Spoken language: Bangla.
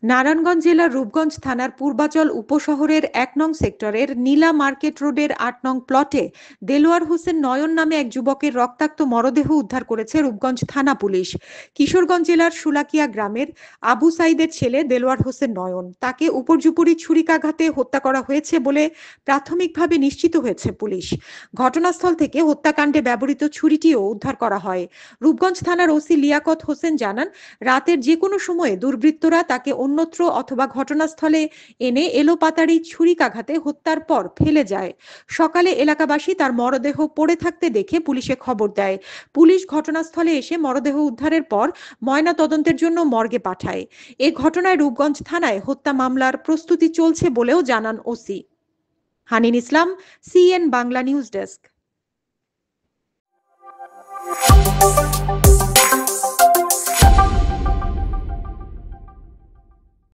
নারায়ণগঞ্জ জেলার রূপগঞ্জ থানার পূর্বাচল উপশহরের ১ নং সেক্টরের নীলা মার্কেট রোডের ৮ নং প্লটে দেলোয়ার হোসেন নয়ন নামে এক যুবকের রক্তাক্ত মরদেহ উদ্ধার করেছে রূপগঞ্জ থানা পুলিশ। কিশোরগঞ্জ জেলার শুলাকিয়া গ্রামের আবু সাইদের ছেলে দেলোয়ার হোসেন নয়ন, তাকে উপর্যুপরি ছুরিকাঘাতে হত্যা করা হয়েছে বলে প্রাথমিকভাবে নিশ্চিত হয়েছে পুলিশ। ঘটনাস্থল থেকে হত্যাকাণ্ডে ব্যবহৃত ছুরিটিও উদ্ধার করা হয়। রূপগঞ্জ থানার ওসি লিয়াকত হোসেন জানান, রাতের যে কোনো সময়ে দুর্বৃত্তরা তাকে অন্যত্র অথবা ঘটনাস্থলে এনে এলোপাতাড়ি ছুরিকাঘাতে হত্যার পর ফেলে যায়। সকালে এলাকাবাসী তার মরদেহ পড়ে থাকতে দেখে পুলিশে খবর দেয়। পুলিশ ঘটনাস্থলে এসে মরদেহ উদ্ধারের পর ময়না তদন্তের জন্য মর্গে পাঠায়। এ ঘটনায় রূপগঞ্জ থানায় হত্যা মামলার প্রস্তুতি চলছে বলেও জানান ওসি। হানিন ইসলাম, সিএন বাংলা নিউজ ডেস্ক।